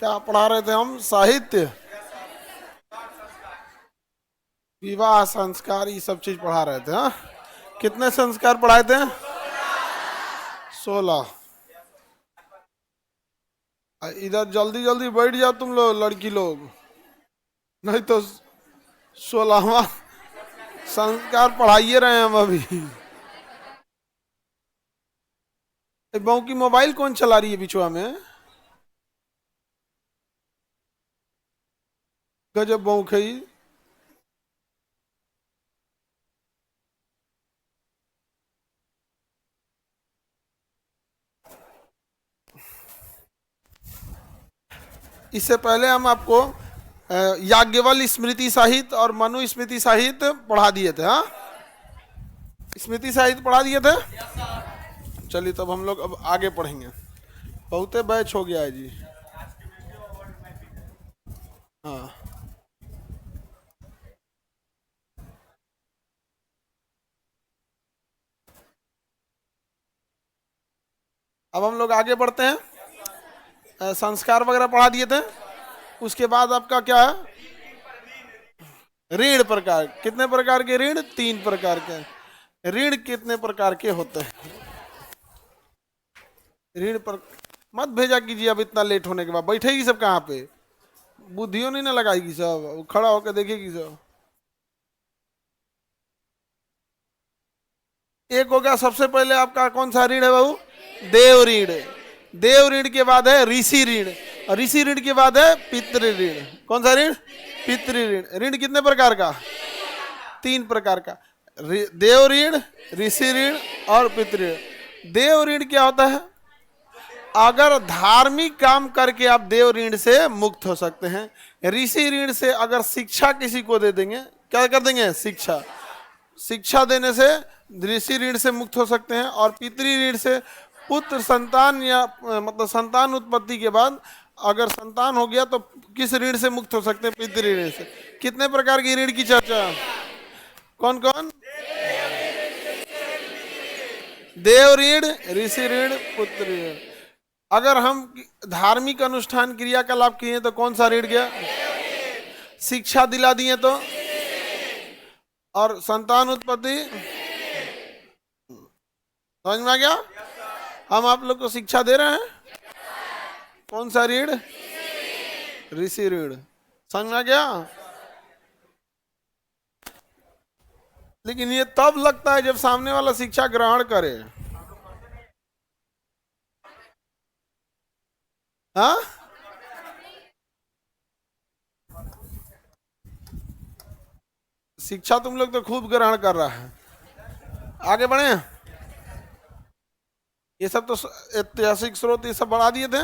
क्या पढ़ा रहे थे हम? साहित्य, विवाह, संस्कार, ये सब चीज पढ़ा रहे थे। हाँ, कितने संस्कार पढ़ाए थे? 16। इधर जल्दी जल्दी बैठ जाओ तुम लोग, लड़की लोग, नहीं तो 16वां संस्कार पढ़ाइए रहे हैं हम अभी। बहू की मोबाइल कौन चला रही है बिचवा में? गजब बहू खई। इससे पहले हम आपको याज्ञवल्क्य स्मृति साहित्य और मनु स्मृति साहित्य पढ़ा दिए थे। हाँ, स्मृति साहित्य पढ़ा दिए थे। चलिए तब हम लोग अब आगे पढ़ेंगे। बहुते बैच हो गया है जी। हाँ, अब हम लोग आगे बढ़ते हैं। संस्कार वगैरह पढ़ा दिए थे। उसके बाद आपका क्या है? ऋण प्रकार। कितने प्रकार के ऋण? 3 प्रकार के। ऋण कितने प्रकार के होते हैं? ऋण पर मत भेजा कीजिए अब, इतना लेट होने के बाद बैठेगी सब कहाँ पे? बुद्धियों नहीं ना लगाएगी सब, खड़ा होकर देखेगी सब। एक हो गया सबसे पहले आपका कौन सा ऋण है बाबू? देव ऋण। देव ऋण के बाद है ऋषि ऋण, और ऋषि ऋण के बाद है पितृ ऋण। कौन सा ऋण? पितृ ऋण। ऋण कितने प्रकार का? 3 प्रकार का। देव ऋण, ऋषि ऋण और पितृ ऋण। देव ऋण क्या होता है? अगर धार्मिक काम करके आप देव ऋण से मुक्त हो सकते हैं। ऋषि ऋण से अगर शिक्षा किसी को दे देंगे, क्या कर देंगे? शिक्षा। शिक्षा देने से ऋषि ऋण से मुक्त हो सकते हैं। और पितृ ऋण से पुत्र संतान, या मतलब संतान उत्पत्ति के बाद अगर संतान हो गया तो किस ऋण से मुक्त हो सकते हैं? पितृ ऋण से। कितने प्रकार की ऋण की चर्चा? कौन कौन? देव ऋण, ऋषि ऋण, पुत्र ऋण। अगर हम धार्मिक अनुष्ठान क्रियाकलाप किए तो कौन सा ऋण गया? शिक्षा दिला दिए तो? और संतान उत्पत्ति? समझ में आ गया? हम आप लोग को शिक्षा दे रहे हैं। कौन सा ऋण? ऋषि ऋण। समझ में आ गया? लेकिन ये तब लगता है जब सामने वाला शिक्षा ग्रहण करे। हाँ, शिक्षा तुम लोग तो खूब ग्रहण कर रहा है। आगे बढ़े। ये सब तो ऐतिहासिक स्रोत ये सब बढ़ा दिए थे।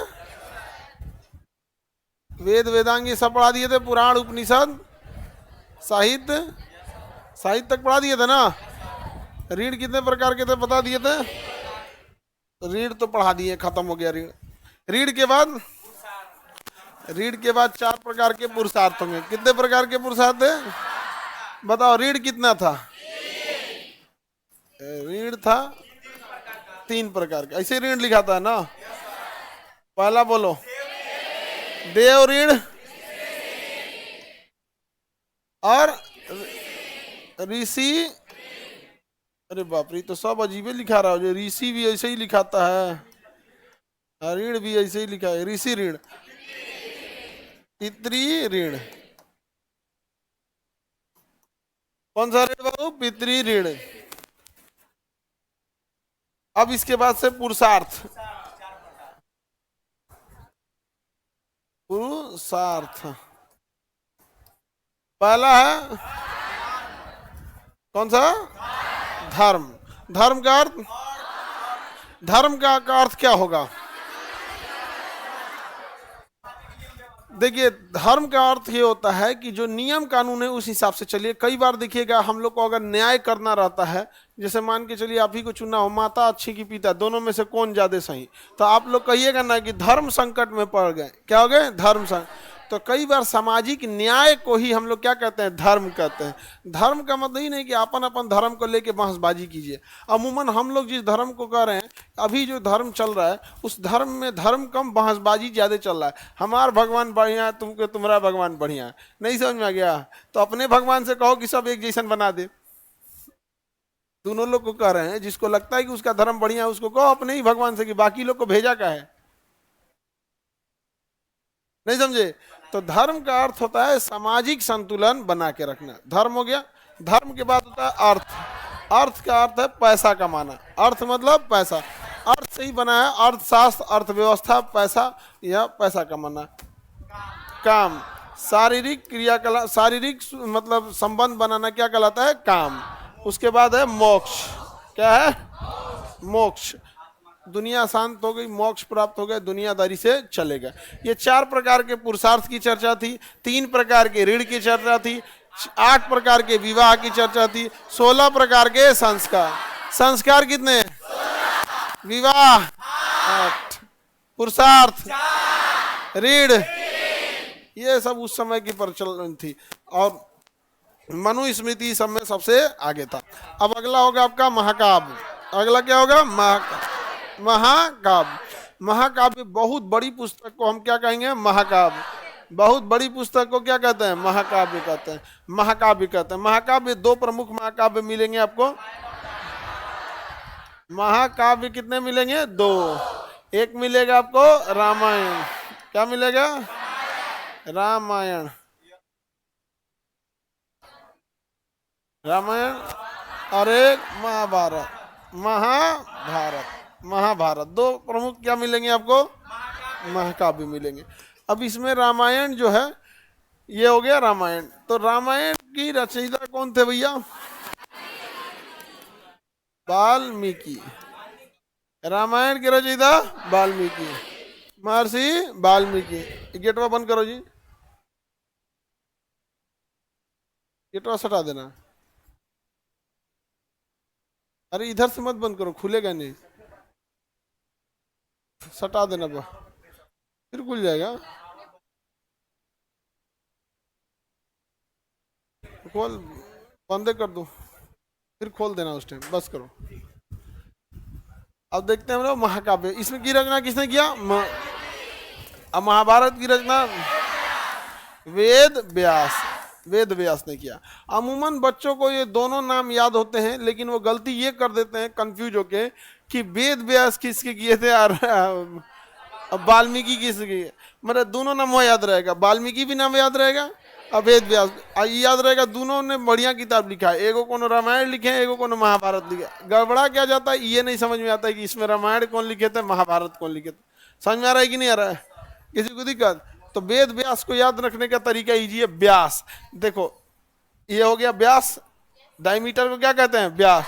वेद वेदांग ये सब पढ़ा दिए थे। पुराण उपनिषद साहित्य, साहित्य तक पढ़ा दिए थे ना। ऋण कितने प्रकार के थे बता दिए थे। ऋण तो पढ़ा दिए, खत्म हो गया ऋण। ऋण के बाद, ऋण के बाद 4 प्रकार के पुरुषार्थ होंगे। कितने प्रकार के पुरुषार्थ थे बताओ? ऋण कितना था? ऋण था 3 प्रकार का। ऐसे ऋण लिखाता है ना। पहला बोलो, देव ऋण और ऋषि। अरे बाप रे, तो सब अजीबे लिखा रहा है। ऋषि भी ऐसे ही लिखाता है, ऋण भी ऐसे ही लिखा है। ऋषि ऋण, पितृ ऋण। कौन सा ऋण बाबू? पितृ ऋण। अब इसके बाद से पुरुषार्थ। पुरुषार्थ पहला है कौन सा? धर्म। धर्म का अर्थ, धर्म का अर्थ क्या होगा? देखिए, धर्म का अर्थ ये होता है कि जो नियम कानून है उस हिसाब से चलिए। कई बार देखिएगा हम लोग को अगर न्याय करना रहता है, जैसे मान के चलिए आप ही को चुनना हो, माता अच्छी की पिता, दोनों में से कौन ज्यादा सही, तो आप लोग कहिएगा ना कि धर्म संकट में पड़ गए। क्या हो गए? धर्म संकट। तो कई बार सामाजिक न्याय को ही हम लोग क्या कहते हैं, धर्म कहते हैं। धर्म का मतलब ही नहीं कि अपन अपन धर्म को लेके बहसबाजी कीजिए। अमूमन हम लोग जिस धर्म को कह रहे हैं, अभी जो धर्म चल रहा है उस धर्म में धर्म कम बहसबाजी ज़्यादा चल रहा है। हमारा भगवान बढ़िया है, तुमको तुम्हारा भगवान बढ़िया है, नहीं समझ में आ गया तो अपने भगवान से कहो कि सब एक जैसन बना दे। दोनों लोग को कह रहे हैं, जिसको लगता है कि उसका धर्म बढ़िया है उसको कहो अपने ही भगवान से कि बाकी लोग को भेजा का है, नहीं समझे। तो धर्म का अर्थ होता है सामाजिक संतुलन बना के रखना, धर्म हो गया। धर्म के बाद होता है अर्थ। अर्थ का अर्थ है पैसा कमाना। अर्थ मतलब पैसा, अर्थ से ही बना है अर्थशास्त्र, अर्थव्यवस्था, पैसा या पैसा कमाना। काम, शारीरिक क्रियाकलाप, शारीरिक मतलब संबंध बनाना क्या कहलाता है, काम। उसके बाद है मोक्ष। क्या है, मोक्ष। दुनिया शांत हो गई, मोक्ष प्राप्त हो गया, दुनियादारी से चलेगा। ये 4 प्रकार के पुरुषार्थ की चर्चा थी, 3 प्रकार के ऋण की चर्चा थी, 8 प्रकार के विवाह की चर्चा थी, 16 प्रकार के संस्कार। संस्कार कितने, विवाह 8, पुरुषार्थ, ऋण, ये सब उस समय की प्रचलन थी और मनुस्मृति सब में सबसे आगे था। अब अगला होगा आपका महाकाव्य। अगला क्या होगा, महाकाव्य। महाकाव्य बहुत बड़ी पुस्तक को हम क्या कहेंगे, महाकाव्य। बहुत बड़ी पुस्तक को क्या कहते हैं, महाकाव्य कहते हैं। महाकाव्य कहते हैं। महाकाव्य 2 प्रमुख महाकाव्य मिलेंगे आपको। महाकाव्य कितने मिलेंगे, 2। एक मिलेगा आपको रामायण। क्या मिलेगा, रामायण। रामायण और एक महाभारत। महाभारत 2 प्रमुख क्या मिलेंगे आपको, महाकाव्य मिलेंगे। अब इसमें रामायण जो है ये हो गया रामायण। तो रामायण की रचयिता कौन थे भैया, वाल्मीकि। रामायण के रचयिता वाल्मीकि, महर्षि वाल्मीकि। गेटवा बंद करो जी, गेटवा सटा देना। अरे इधर से मत बंद करो, खुलेगा नहीं, सटा देना फिर खुल जाएगा। खोल, बंद कर दो फिर खोल देना उस टाइम, बस करो। अब देखते हैं हम लोग महाकाव्य। इसमें की रचना किसने किया, अब महाभारत की रचना वेद व्यास, वेद व्यास ने किया। अमूमन बच्चों को ये दोनों नाम याद होते हैं, लेकिन वो गलती ये कर देते हैं कंफ्यूज होके कि वेद व्यास किसके किए थे और वाल्मीकि किसके किए। मतलब दोनों नाम वो याद रहेगा, वाल्मीकि भी नाम याद रहेगा और वेद व्यास याद रहेगा। दोनों ने बढ़िया किताब लिखा है, एगो कोनो रामायण लिखे हैं, एगो कोनो महाभारत लिखे। गड़बड़ा क्या जाता है, ये नहीं समझ में आता है कि इसमें रामायण कौन लिखे थे, महाभारत कौन लिखे थे। समझ में आ रहा है कि नहीं आ रहा है, किसी को दिक्कत। तो वेद व्यास को याद रखने का तरीका इजी है, व्यास। देखो ये हो गया व्यास, डायमीटर को क्या कहते हैं, व्यास।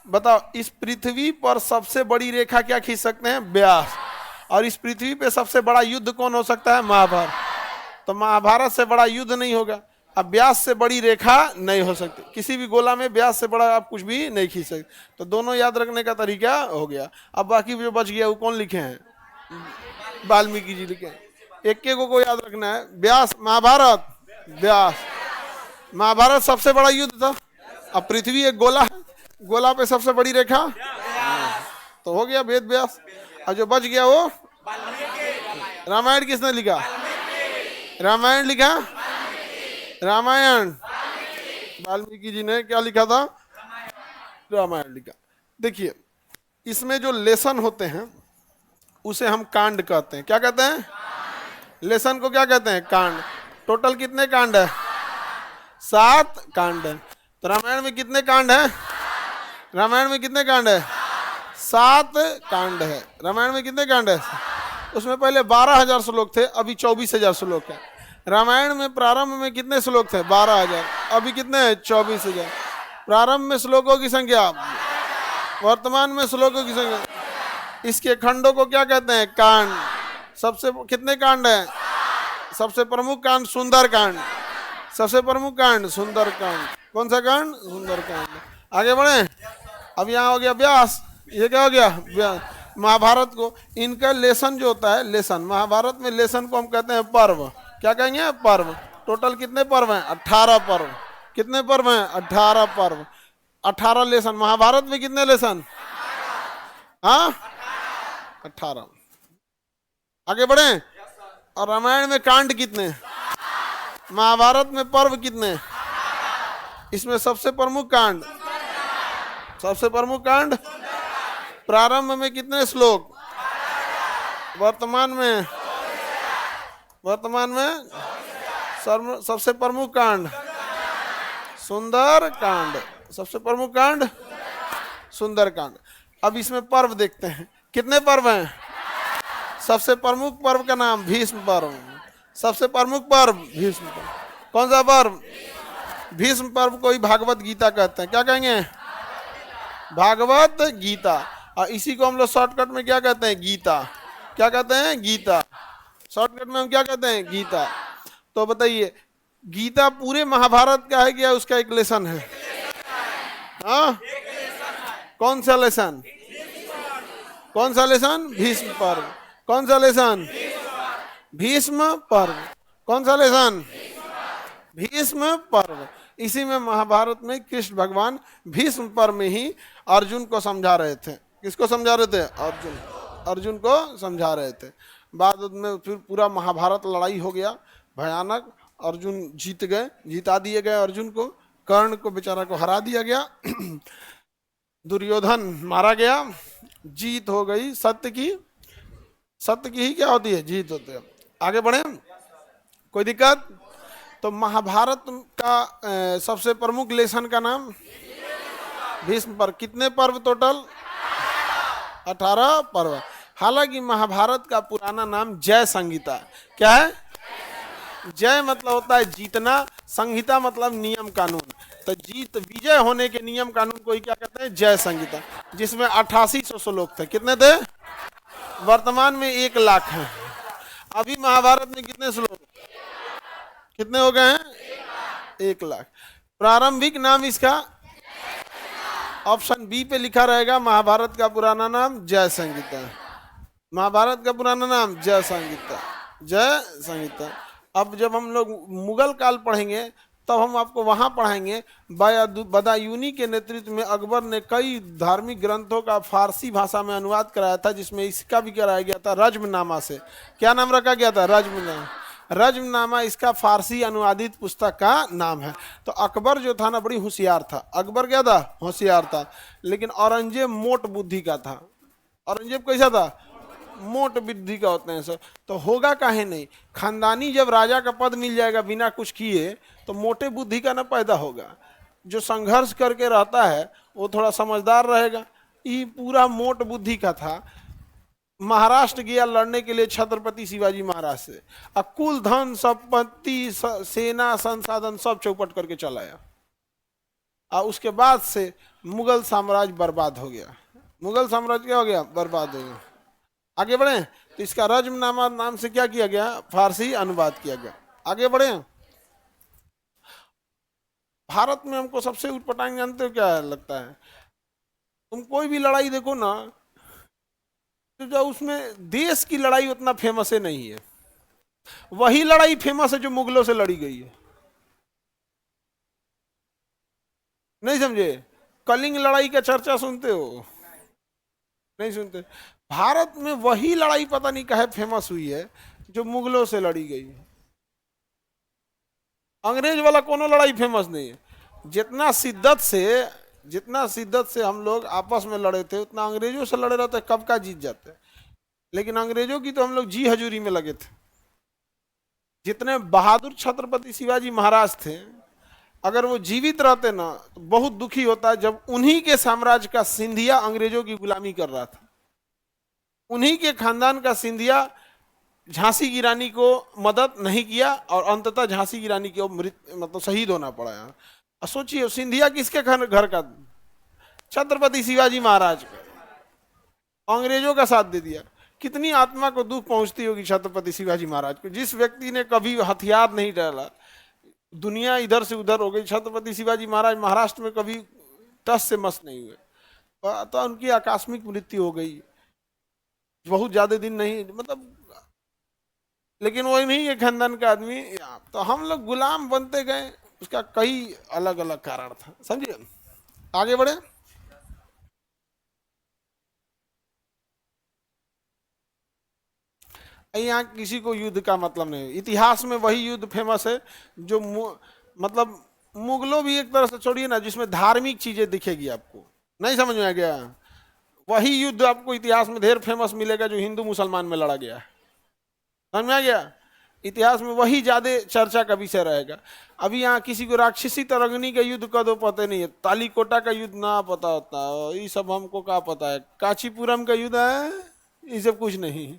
बताओ इस पृथ्वी पर सबसे बड़ी रेखा क्या खींच सकते हैं, व्यास। और इस पृथ्वी पे सबसे बड़ा युद्ध कौन हो सकता है, महाभारत। तो महाभारत से बड़ा युद्ध नहीं होगा, अब व्यास से बड़ी रेखा नहीं हो सकती। किसी भी गोला में व्यास से बड़ा आप कुछ भी नहीं खींच सकते। तो दोनों याद रखने का तरीका हो गया। अब बाकी जो बच गया वो कौन लिखे हैं, वाल्मीकि जी लिखे हैं। एक को याद रखना है, व्यास, महाभारत, व्यास। महाभारत सबसे बड़ा युद्ध था। अब पृथ्वी एक गोला है, गोला पे सबसे बड़ी रेखा तो हो गया वेद व्यास। और जो बच गया वो रामायण किसने लिखा, रामायण लिखा, रामायण वाल्मीकि जी ने क्या लिखा था, रामायण लिखा। देखिए इसमें जो लेसन होते हैं उसे हम कांड कहते हैं। क्या कहते हैं, लेसन को क्या कहते हैं, कांड। टोटल कितने कांड है, 7 कांड है। तो रामायण में कितने कांड है, रामायण में कितने कांड है, 7 कांड है। रामायण में कितने कांड है, उसमें पहले 12,000 श्लोक थे, अभी 24,000 श्लोक है। रामायण में प्रारंभ में कितने श्लोक थे, 12,000, अभी कितने हैं, 24,000। प्रारंभ में श्लोकों की संख्या, वर्तमान में श्लोकों की संख्या। इसके खंडों को क्या कहते हैं, कांड। सबसे कितने कांड है, सबसे प्रमुख कांड सुंदर कांड, सबसे प्रमुख कांड सुंदर कांड। कौन सा कांड, सुंदर कांड। आगे बढ़े। अब यहाँ हो गया व्यास, ये क्या हो गया, व्यास। महाभारत को इनका लेसन जो होता है, लेसन, महाभारत में लेसन को हम कहते हैं पर्व। क्या कहेंगे? पर्व। टोटल कितने पर्व हैं? 18 पर्व। कितने पर्व हैं? 18 पर्व। 18 लेसन। महाभारत में कितने लेसन? हाँ, 18। आगे बढ़े। और रामायण में कांड कितने? महाभारत में पर्व कितने? इसमें सबसे प्रमुख कांड, सबसे प्रमुख कांड प्रारंभ में कितने श्लोक? वर्तमान में, वर्तमान में सबसे प्रमुख कांड सुंदर कांड। सबसे प्रमुख कांड सुंदर कांड। अब इसमें पर्व देखते हैं, कितने पर्व हैं? सबसे प्रमुख पर्व का नाम भीष्म पर्व। सबसे प्रमुख पर्व भीष्म पर्व। कौन सा पर्व? भीष्म पर्व को ही भागवत गीता कहते हैं। क्या कहेंगे? भागवत गीता। और इसी को हम लोग शॉर्टकट में क्या कहते हैं? गीता। क्या कहते हैं? गीता। शॉर्टकट में हम क्या कहते हैं? गीता। तो बताइए, गीता पूरे महाभारत का है क्या उसका एक लेसन है? हाँ, कौन सा लेसन? कौन सा लेसन? भीष्म पर्व। कौन सा लेसन? भीष्म पर्व। कौन सा लेसन? भीष्म पर्व। इसी में महाभारत में कृष्ण भगवान भीष्म पर्व में ही अर्जुन को समझा रहे थे। किसको समझा रहे थे? अर्जुन। अर्जुन को समझा रहे थे। बाद में फिर पूरा महाभारत लड़ाई हो गया भयानक। अर्जुन जीत गए, जिता दिए गए अर्जुन को। कर्ण को बेचारा को हरा दिया गया। दुर्योधन मारा गया। जीत हो गई सत्य की। सत्य की ही क्या होती है? जीत होती है। आगे बढ़े, कोई दिक्कत? तो महाभारत का सबसे प्रमुख लेसन का नाम भीष्म पर्व। कितने पर्व टोटल? 18 पर्व। हालांकि महाभारत का पुराना नाम जय संहिता। क्या है? जय मतलब होता है जीतना, संहिता मतलब नियम कानून। तो जीत विजय होने के नियम कानून को ही क्या कहते हैं? जय संहिता। जिसमें 8800 श्लोक थे। कितने थे? वर्तमान में 1 लाख हैं। अभी महाभारत में कितने श्लोक? कितने हो गए हैं? 1 लाख। प्रारंभिक नाम इसका ऑप्शन बी पे लिखा रहेगा। महाभारत का पुराना नाम जय संहिता। महाभारत का पुराना नाम जय संहिता। जय संहिता। अब जब हम लोग मुगल काल पढ़ेंगे तब हम आपको वहां पढ़ाएंगे बदायूनी के नेतृत्व में अकबर ने कई धार्मिक ग्रंथों का फारसी भाषा में अनुवाद कराया था, जिसमें इसका भी कराया गया था रज्मनामा से। क्या नाम रखा गया था? रज्मनामा। रज्मनामा इसका फारसी अनुवादित पुस्तक का नाम है। तो अकबर जो था ना, बड़ी होशियार था। अकबर क्या था? होशियार था। लेकिन औरंगजेब मोट बुद्धि का था। औरंगजेब कैसा था? मोट बुद्धि का होते हैं सर। तो होगा काहे नहीं? खानदानी जब राजा का पद मिल जाएगा बिना कुछ किए, तो मोटे बुद्धि का ना पैदा होगा। जो संघर्ष करके रहता है वो थोड़ा समझदार रहेगा। ये पूरा मोट बुद्धि का था। महाराष्ट्र गया लड़ने के लिए छत्रपति शिवाजी महाराज से, और कुल धन संपत्ति सेना संसाधन सब चौपट करके चलाया। और उसके बाद से मुगल साम्राज्य बर्बाद हो गया। मुगल साम्राज्य क्या हो गया? बर्बाद हो गया। आगे बढ़े तो इसका रज्मनामा नाम से क्या किया गया? फारसी अनुवाद किया गया। आगे बढ़े। भारत में हमको सबसे उटपटांग जानते हो क्या लगता है? तुम कोई भी लड़ाई देखो ना, तो जो उसमें देश की लड़ाई उतना फेमस है नहीं है। वही लड़ाई फेमस है जो मुगलों से लड़ी गई है। नहीं समझे? कलिंग लड़ाई का चर्चा सुनते हो? नहीं सुनते। भारत में वही लड़ाई पता नहीं काहे फेमस हुई है जो मुगलों से लड़ी गई है। अंग्रेज वाला कोनो लड़ाई फेमस नहीं है। जितना शिद्दत से हम लोग आपस में लड़े थे, उतना अंग्रेजों से लड़े रहते कब का जीत जाते। लेकिन अंग्रेजों की तो हम लोग जी हजूरी में लगे थे। जितने बहादुर छत्रपति शिवाजी महाराज थे, अगर वो जीवित रहते ना तो बहुत दुखी होता है जब उन्हीं के साम्राज्य का सिंधिया अंग्रेजों की गुलामी कर रहा था। उन्हीं के खानदान का सिंधिया झांसी की रानी को मदद नहीं किया और अंततः झांसी की रानी को मतलब शहीद होना पड़ा। और सोचिए सिंधिया किसके घर का? छत्रपति शिवाजी महाराज का। अंग्रेजों का साथ दे दिया। कितनी आत्मा को दुख पहुंचती होगी छत्रपति शिवाजी महाराज को। जिस व्यक्ति ने कभी हथियार नहीं डाला, दुनिया इधर से उधर हो गई। छत्रपति शिवाजी महाराज महाराष्ट्र में कभी टस से मस नहीं हुए, तो उनकी आकस्मिक मृत्यु हो गई। बहुत ज्यादा दिन नहीं, मतलब लेकिन वही नहीं है खानदान का आदमी, तो हम लोग गुलाम बनते गए। उसका कई अलग अलग कारण था, समझिए। आगे बढ़े। यहाँ किसी को युद्ध का मतलब नहीं, इतिहास में वही युद्ध फेमस है जो मतलब मुगलों भी एक तरह से छोड़िए ना, जिसमें धार्मिक चीजें दिखेगी आपको। नहीं समझ में आ गया? वही युद्ध आपको इतिहास में ढेर फेमस मिलेगा जो हिंदू मुसलमान में लड़ा गया है। समझ में आ गया? इतिहास में वही ज्यादा चर्चा का विषय रहेगा। अभी यहाँ किसी को राक्षसी तरंगनी का युद्ध का दो पता नहीं है, तालीकोटा का युद्ध ना पता होता, ये सब हमको क्या पता है, कांचीपुरम का युद्ध है, ये सब कुछ नहीं,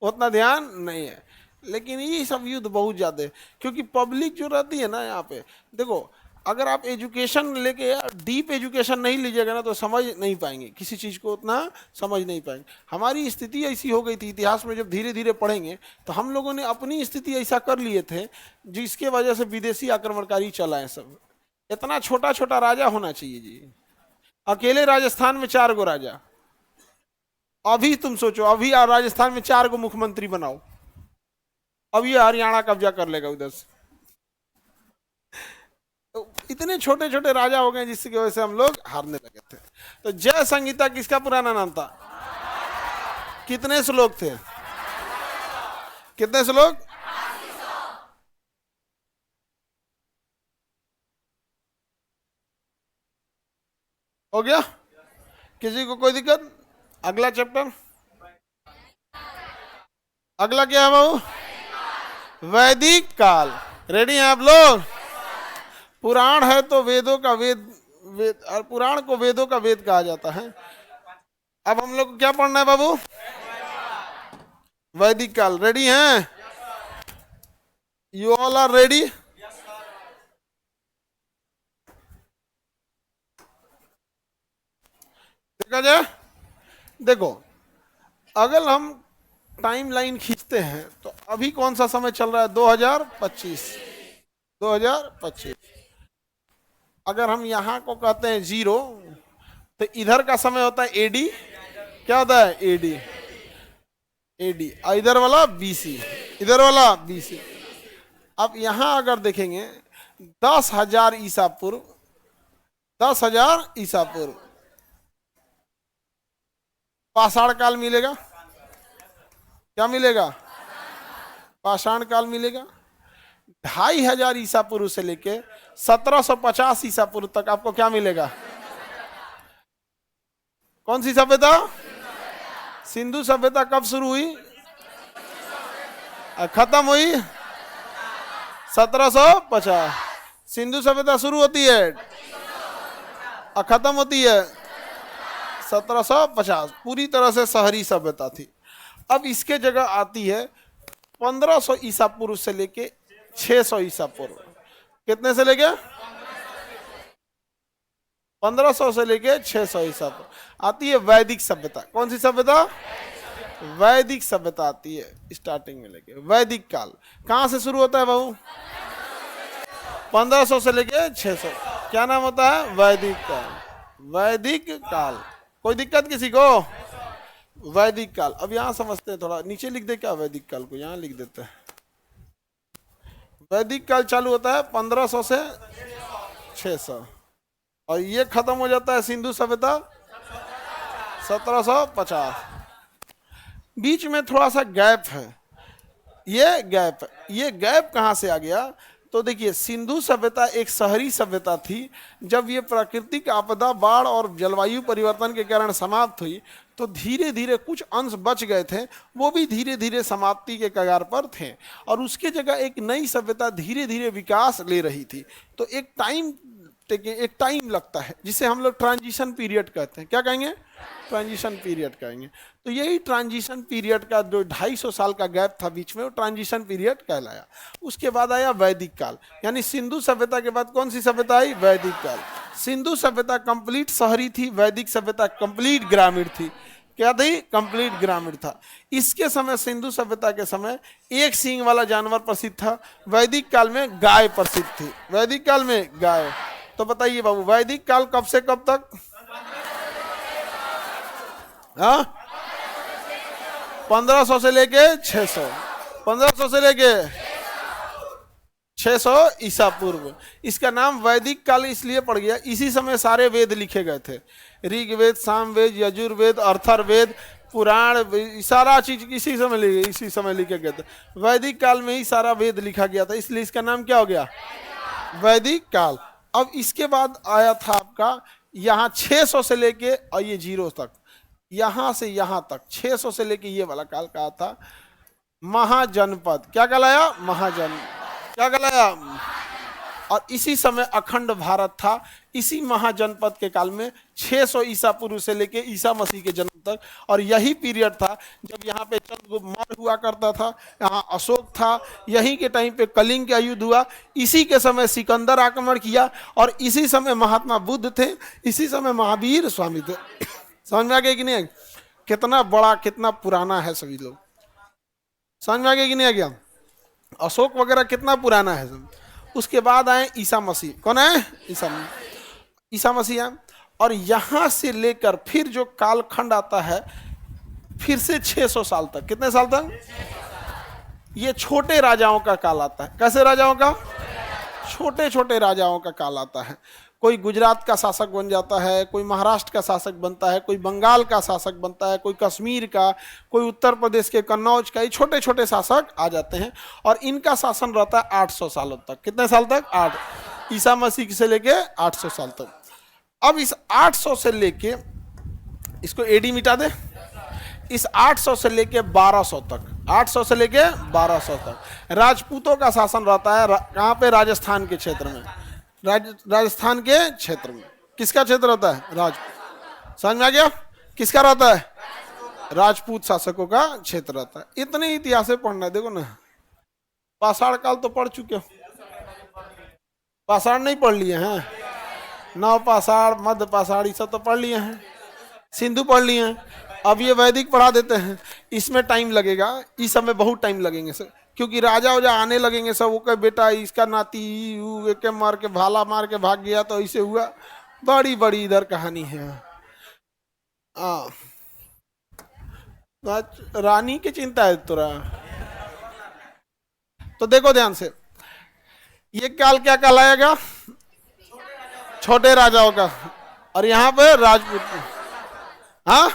उतना ध्यान नहीं है। लेकिन ये सब युद्ध बहुत ज्यादा है, क्योंकि पब्लिक जो रहती है ना यहाँ पे, देखो अगर आप एजुकेशन लेके डीप एजुकेशन नहीं लीजिएगा ना तो समझ नहीं पाएंगे किसी चीज़ को, उतना समझ नहीं पाएंगे। हमारी स्थिति ऐसी हो गई थी इतिहास में, जब धीरे धीरे पढ़ेंगे तो हम लोगों ने अपनी स्थिति ऐसा कर लिए थे जिसके वजह से विदेशी आक्रमणकारी चला है सब। इतना छोटा छोटा राजा होना चाहिए जी, अकेले राजस्थान में 4 गो राजा। अभी तुम सोचो, अभी राजस्थान में 4 गो मुख्यमंत्री बनाओ, अब ये हरियाणा कब्जा कर लेगा उधर से। तो इतने छोटे छोटे राजा हो गए जिसकी वजह से हम लोग हारने लगे थे। तो जय संहिता किसका पुराना नाम था? कितने श्लोक थे? कितने श्लोक? हो गया? किसी को कोई दिक्कत? अगला चैप्टर, अगला क्या है बाबू? वैदिक काल। रेडी हैं आप लोग? पुराण है तो वेदों का वेद और पुराण को वेदों का वेद कहा जाता है। अब हम लोग को क्या पढ़ना है बाबू? वैदिक काल। रेडी हैं? You all are ready? देखा जाए, देखो अगर हम टाइम लाइन खींचते हैं तो अभी कौन सा समय चल रहा है? 2025। 2025। अगर हम यहाँ को कहते हैं 0 तो इधर का समय होता है एडी। क्या होता है? एडी। एडी। इधर वाला बीसी, इधर वाला बीसी। अब यहां अगर देखेंगे 10,000 ईसा पूर्व, 10,000 ईसा पूर्व पाषाण काल मिलेगा। क्या मिलेगा? पाषाण काल मिलेगा। 2,500 ईसा पूर्व से लेके 1750 ईसा पूर्व तक आपको क्या मिलेगा? कौन सी सभ्यता? सिंधु सभ्यता कब शुरू हुई? खत्म हुई 1750। सिंधु सभ्यता शुरू होती है और खत्म होती है 1750। पूरी तरह से शहरी सभ्यता थी। अब इसके जगह आती है 1500 ईसा पूर्व से लेके 600 ईसा पूर्व। कितने से लेके? 1500 से लेके 600 ईसा पूर्व आती है वैदिक सभ्यता। कौन सी सभ्यता? वैदिक सभ्यता आती है स्टार्टिंग में लेके। वैदिक काल कहां से शुरू होता है बाबू? 1500 से लेके 600। क्या नाम होता है? वैदिक काल। वैदिक काल। कोई दिक्कत किसी को? वैदिक काल। अब यहां समझते हैं, थोड़ा नीचे लिख दे क्या वैदिक काल को? यहां लिख देते हैं। वैदिक काल चालू होता है 1500 से 600 और ये खत्म हो जाता है सिंधु सभ्यता 1750। बीच में थोड़ा सा गैप है। ये गैप कहां से आ गया? तो देखिए, सिंधु सभ्यता एक शहरी सभ्यता थी। जब ये प्राकृतिक आपदा, बाढ़ और जलवायु परिवर्तन के कारण समाप्त हुई तो धीरे धीरे कुछ अंश बच गए थे, वो भी धीरे धीरे समाप्ति के कगार पर थे और उसके जगह एक नई सभ्यता धीरे धीरे विकास ले रही थी। तो एक टाइम लगता है जिसे हम लोग ट्रांजिशन पीरियड कहते हैं। क्या कहेंगे? ट्रांजिशन पीरियड कहेंगे। तो यही ट्रांजिशन पीरियड का जो 250 साल का गैप था बीच में, वो ट्रांजिशन पीरियड कहलाया। उसके बाद आया वैदिक काल, यानी सिंधु सभ्यता के बाद कौन सी सभ्यता आई? वैदिक काल। सिंधु सभ्यता कंप्लीट शहरी थी, वैदिक सभ्यता कंप्लीट ग्रामीण थी। क्या थी? कंप्लीट ग्रामीण था। इसके समय, सिंधु सभ्यता के समय, एक सींग वाला जानवर प्रसिद्ध था। वैदिक काल में गाय प्रसिद्ध थी। वैदिक काल में गाय। तो बताइए बाबू, वैदिक काल कब से कब तक? हाँ, 1500 से लेके 600। 1500 से लेके 600 ईसा पूर्व। इसका नाम वैदिक काल इसलिए पड़ गया, इसी समय सारे वेद लिखे गए थे। ऋग्वेद, सामवेद, यजुर्वेद, अर्थर्वेद, पुराण, सारा चीज इसी समय लिखे गए थे। वैदिक काल में ही सारा वेद लिखा गया था, इसलिए इसका नाम क्या हो गया? वैदिक काल। अब इसके बाद आया था आपका यहाँ 600 से लेके और ये 0 तक, यहां से यहां तक 600 से लेके ये वाला काल कहा था महाजनपद। क्या कहलाया? क्या कहलाया? और इसी समय अखंड भारत था। इसी महाजनपद के काल में 600 ईसा पूर्व से लेके ईसा मसीह के जन्म तक, और यही पीरियड था जब यहाँ पे चंद्रगुप्त मौर्य हुआ करता था, यहाँ अशोक था, यही के टाइम पे कलिंग का युद्ध हुआ, इसी के समय सिकंदर आक्रमण किया, और इसी समय महात्मा बुद्ध थे, इसी समय महावीर स्वामी थे। समझ में आ गया कि नहीं? कितना बड़ा, कितना पुराना है, सभी लोग समझ में आ गया कि नहीं आ गया? अशोक वगैरह कितना पुराना है सब। उसके बाद आए ईसा मसीह। कौन है? ईसा मसीह है। और यहां से लेकर फिर जो कालखंड आता है फिर से 600 साल तक। कितने साल तक? ये छोटे राजाओं का काल आता है। कैसे राजाओं का? छोटे छोटे राजाओं का काल आता है। कोई गुजरात का शासक बन जाता है, कोई महाराष्ट्र का शासक बनता है, कोई बंगाल का शासक बनता है, कोई कश्मीर का, कोई उत्तर प्रदेश के कन्नौज का। ये छोटे छोटे शासक आ जाते हैं और इनका शासन रहता है 800 सालों तक। कितने साल तक? 8। ईसा मसीह से लेके 800 साल तक। अब इस 800 से लेके, इसको एडी मिटा दे, इस 800 से लेके 1200 तक, 800 से लेके 1200 तक राजपूतों का शासन रहता है। कहाँ पे? राजस्थान के क्षेत्र में। राजस्थान के क्षेत्र में किसका क्षेत्र रहता है? राजपूत। समझ में आ गया? किसका रहता है? राजपूत शासकों का क्षेत्र रहता है। इतने इतिहास पढ़ना है। देखो ना, पाषाण काल तो पढ़ चुके हो, पाषाण नहीं पढ़ लिए हैं? नव पाषाण, मध्य पाषाण, ये सब तो पढ़ लिए हैं। सिंधु पढ़ लिए हैं। अब ये वैदिक पढ़ा देते हैं। इसमें टाइम लगेगा, इस समय बहुत टाइम लगेंगे सर, क्योंकि राजा वजा आने लगेंगे सब। वो कहे बेटा इसका नाती एक मार के, भाला मार के भाग गया तो ऐसे हुआ। बड़ी बड़ी इधर कहानी है। रानी की चिंता है तुरा। तो देखो ध्यान से, ये काल क्या कहलाएगा? छोटे राजाओं का। और यहाँ पे राजपूत। हाँ,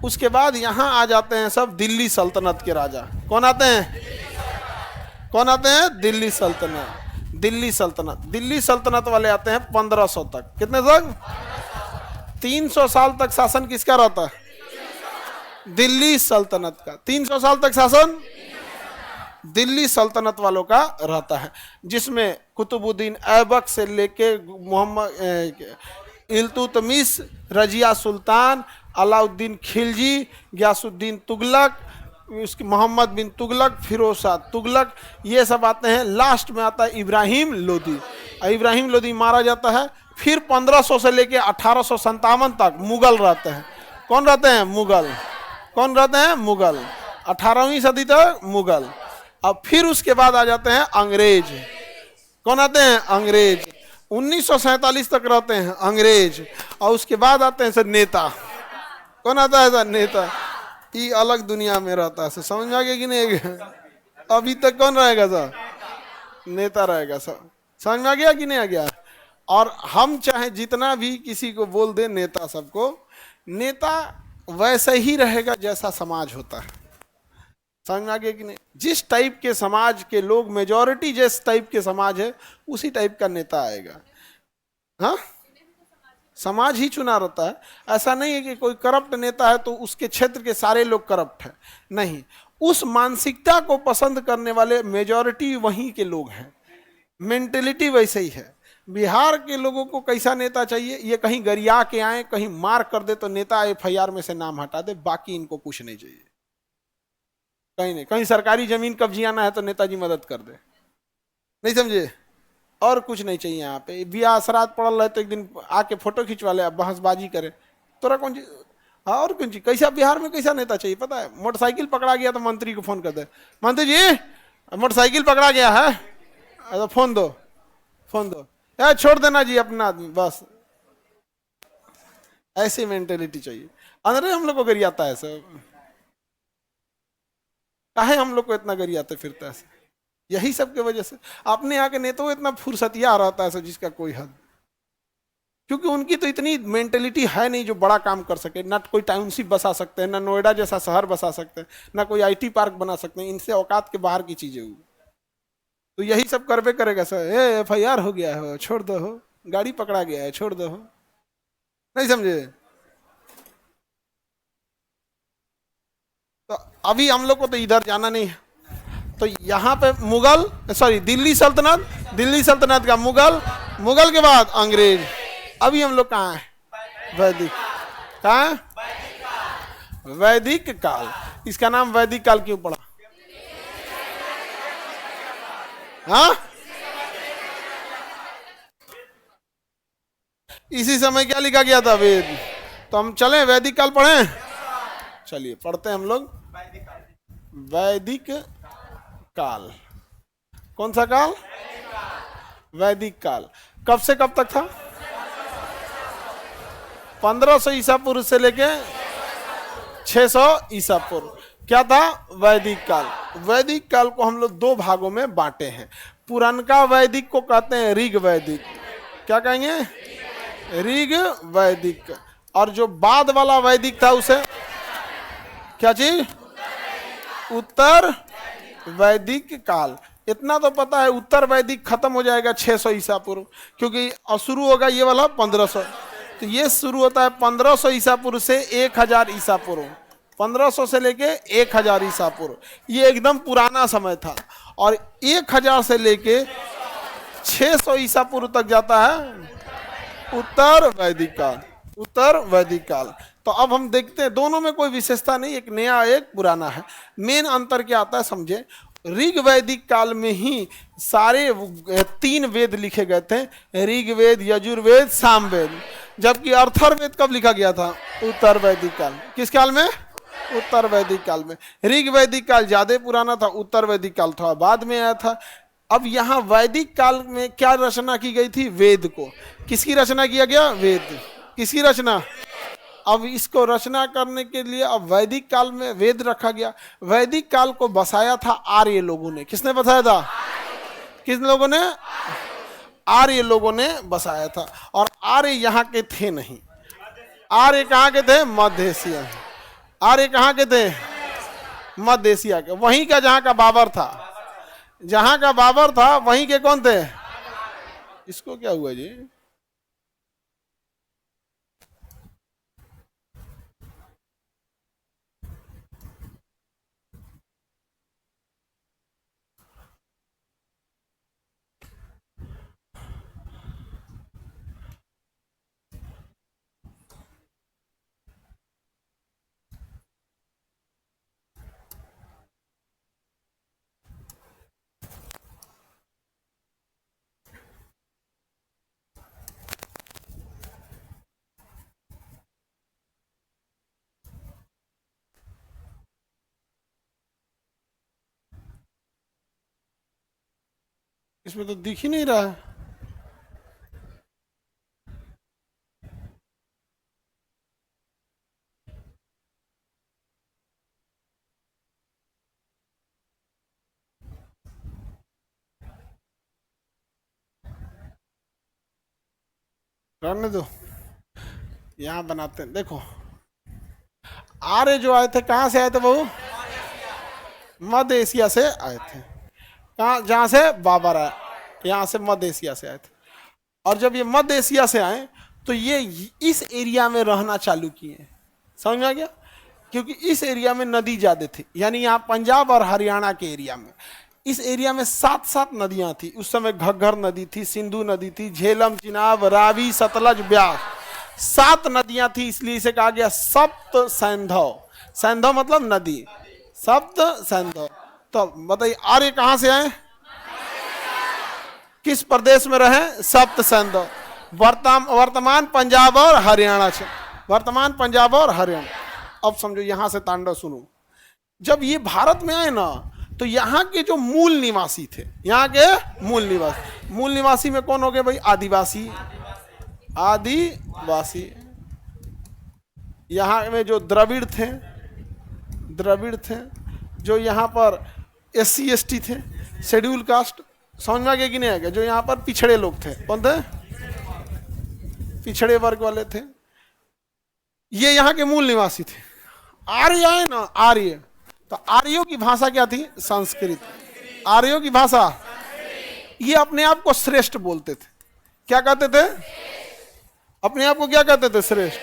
उसके बाद यहां आ जाते हैं सब दिल्ली सल्तनत के राजा। कौन आते हैं? कौन आते हैं? दिल्ली सल्तनत। दिल्ली सल्तनत, दिल्ली सल्तनत वाले आते हैं 1500 तक। कितने तक? 300 साल तक शासन किसका रहता है? दिल्ली सल्तनत का। 300 साल तक शासन दिल्ली सल्तनत वालों का रहता है, जिसमें कुतुबुद्दीन ऐबक से लेके मोहम्मद इल्तुतमिश, रजिया सुल्तान, अलाउद्दीन खिलजी, गयासुद्दीन तुगलक, उसकी मोहम्मद बिन तुगलक, फिरोज शाह तुगलक, ये सब आते हैं। लास्ट में आता है इब्राहिम लोदी। इब्राहिम लोदी मारा जाता है। फिर 1500 से लेके 1857 तक मुगल रहते हैं। कौन रहते हैं? मुगल। कौन रहते हैं? मुगल। 18वीं सदी तक मुगल। अब फिर उसके बाद आ जाते हैं अंग्रेज। कौन आते हैं? अंग्रेज। 1947 तक रहते हैं अंग्रेज। और उसके बाद आते हैं सर नेता। कौन आता है सर? नेता। ये अलग दुनिया में रहता है। समझ में आ गया कि नहीं? अभी तक कौन रहेगा सर? नेता रहेगा सर। समझ में आ गया कि नहीं आ गया? और हम चाहे जितना भी किसी को बोल दे नेता, सबको नेता वैसे ही रहेगा जैसा समाज होता है। समझ में आ गया कि नहीं? जिस टाइप के समाज के लोग, मेजॉरिटी जिस टाइप के समाज है, उसी टाइप का नेता आएगा। हाँ, समाज ही चुना रहता है। ऐसा नहीं है कि कोई करप्ट नेता है तो उसके क्षेत्र के सारे लोग करप्ट हैं। नहीं, उस मानसिकता को पसंद करने वाले मेजॉरिटी वहीं के लोग हैं। मेंटेलिटी वैसे ही है। बिहार के लोगों को कैसा नेता चाहिए? ये कहीं गरिया के आए, कहीं मार कर दे तो नेता FIR में से नाम हटा दे, बाकी इनको कुछ नहीं चाहिए। कहीं नहीं, कहीं सरकारी जमीन कब्जियाना है तो नेताजी मदद कर दे, नहीं समझे? और कुछ नहीं चाहिए यहाँ पे। ब्याह श्राद्ध पड़ल रहे तो एक दिन आके फोटो खिंचवा ले, बहसबाजी करे, तोरा कौन चीज? हाँ, और कौन चीज? कैसा बिहार में कैसा नेता चाहिए पता है? मोटरसाइकिल पकड़ा गया तो मंत्री को फोन कर दे, मंत्री जी मोटरसाइकिल पकड़ा गया है, तो फोन दो, फोन दो, यार छोड़ देना जी अपना आदमी, बस ऐसी मेंटेलिटी चाहिए। अंदर हम लोग को गरियाता है सब। काहे हम लोग को इतना गरियाते फिरता है? यही सब की वजह से। अपने यहाँ के नेताओं इतना फुर्सतिया रहता है जिसका कोई हद, क्योंकि उनकी तो इतनी मेंटेलिटी है नहीं जो बड़ा काम कर सके। ना कोई टाउनशिप बसा सकते हैं, ना नोएडा जैसा शहर बसा सकते हैं, ना कोई आईटी पार्क बना सकते हैं। इनसे औकात के बाहर की चीजें हुई, तो यही सब करबे करेगा सर। एफआईआर हो गया हो, छोड़ दो हो, गाड़ी पकड़ा गया है, छोड़ दो हो, नहीं समझे? तो अभी हम लोग को तो इधर जाना नहीं है। तो यहाँ पे मुगल, सॉरी दिल्ली सल्तनत, दिल्ली सल्तनत का मुगल, मुगल के बाद अंग्रेज। अभी हम लोग कहाँ हैं? वैदिक। कहाँ है? वैदिक काल। इसका नाम वैदिक काल क्यों पड़ा? हाँ, इसी समय क्या लिखा गया था? वेद। तो हम चलें वैदिक काल पढ़ें? चलिए पढ़ते हैं हम लोग वैदिक काल। कौन सा काल? वैदिक काल। कब से कब तक था? 1500 ईसा पूर्व से लेके 600 ईसा पूर्व। क्या था? वैदिक काल। वैदिक काल को हम लोग दो भागों में बांटे हैं। पुरानका वैदिक को कहते हैं ऋग वैदिक। क्या कहेंगे? ऋग वैदिक। और जो बाद वाला वैदिक था उसे क्या चीज? उत्तर वैदिक काल। इतना तो पता है, उत्तर वैदिक खत्म हो जाएगा 600 ईसा पूर्व, क्योंकि शुरू होगा ये वाला 1500। तो ये शुरू होता है 1500 ईसा पूर्व से 1000 ईसा पूर्व। 1500 से लेके 1000 ईसा पूर्व, ये एकदम पुराना समय था। और 1000 से लेके 600 ईसा पूर्व तक जाता है उत्तर वैदिक काल। उत्तर वैदिक काल। तो अब हम देखते हैं, दोनों में कोई विशेषता नहीं, एक नया एक पुराना है। मेन अंतर क्या आता है समझे? ऋग वैदिक काल में ही सारे 3 वेद लिखे गए थे, ऋग्वेद, यजुर्वेद, सामवेद। जबकि अथर्ववेद कब लिखा गया था? उत्तर वैदिक काल। किस काल में? उत्तर वैदिक काल में। ऋग वैदिक काल ज्यादा पुराना था, उत्तर वैदिक काल थोड़ा बाद में आया था। अब यहाँ वैदिक काल में क्या रचना की गई थी? वेद को। किसकी रचना किया गया? वेद। किसकी रचना? अब इसको रचना करने के लिए अब वैदिक काल में वेद रखा गया। वैदिक काल को बसाया था आर्य लोगों ने। किसने बसाया था? किस लोगों ने? आर्य लोगों ने बसाया था। और आर्य यहाँ के थे नहीं। आर्य कहाँ के थे? मध्य एशिया। आर्य कहाँ के थे? मध्य एशिया के। वहीं का जहाँ का बाबर था, जहाँ का बाबर था वहीं के कौन थे? इसको क्या हुआ जी? इसमें तो दिख ही नहीं रहा है। रहने दो, यहाँ बनाते हैं। देखो, आर्य जो आए थे कहाँ से आए थे बहू? मध्य एशिया से आए थे। कहाँ? जहाँ से बाबर आए, यहाँ से मध्य एशिया से आए थे। और जब ये मध्य एशिया से आए तो ये इस एरिया में रहना चालू किए। समझ में आ गया? क्योंकि इस एरिया में नदी ज्यादा थी, यानी यहाँ पंजाब और हरियाणा के एरिया में, इस एरिया में 7 नदियां थी उस समय। घग्गर नदी थी, सिंधु नदी थी, झेलम, चिनाब, रावी, सतलज, ब्यास, 7 नदियां थी। इसलिए इसे कहा गया सप्त सैंधव। सैंधव मतलब नदी, सप्त सैंधव। तो बताइए आर्य कहाँ से आए? किस प्रदेश में रहे? सप्त सैंधव। वर्तमान पंजाब और हरियाणा से। वर्तमान पंजाब और हरियाणा। अब समझो, यहां से तांडव सुनो। जब ये भारत में आए ना, तो यहाँ के जो मूल निवासी थे, यहाँ के मूल निवासी में कौन हो गए भाई? आदिवासी। आदिवासी। यहाँ में जो द्रविड़ थे, जो यहाँ पर SC ST थे, शेड्यूल कास्ट, समझ में आ गया कि नहीं आ गया? जो यहाँ पर पिछड़े लोग थे, कौन थे? पिछड़े वर्ग वाले थे, ये यहाँ के मूल निवासी थे। आर्य है ना, आर्य, तो आर्यों की भाषा क्या थी? संस्कृत। आर्यों की भाषा, ये अपने आप को श्रेष्ठ बोलते थे। क्या कहते थे? अपने आप को क्या कहते थे? श्रेष्ठ।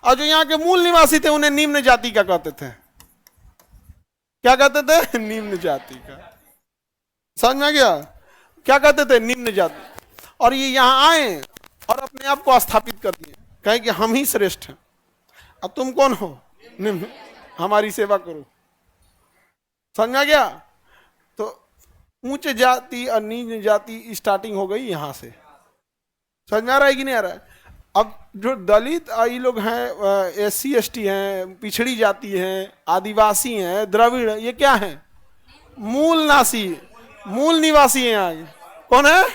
और जो यहाँ के मूल निवासी थे उन्हें निम्न जाति का कहते थे। क्या कहते थे? निम्न जाति का। समझ में आ गया? क्या कहते थे? निम्न जाति। और ये यहाँ आए और अपने आप को स्थापित कर दिए, कहे कि हम ही श्रेष्ठ हैं। अब तुम कौन हो? निम्न, हमारी सेवा करो। समझ में आ गया? तो उच्च जाति और नीच जाति स्टार्टिंग हो गई यहां से। समझ में आ रहा है कि नहीं आ रहा है? अब जो दलित ये लोग हैं, SC ST हैं, पिछड़ी जाति हैं, आदिवासी हैं, द्रविड़, ये क्या है? मूल निवासी हैं। यहाँ कौन है?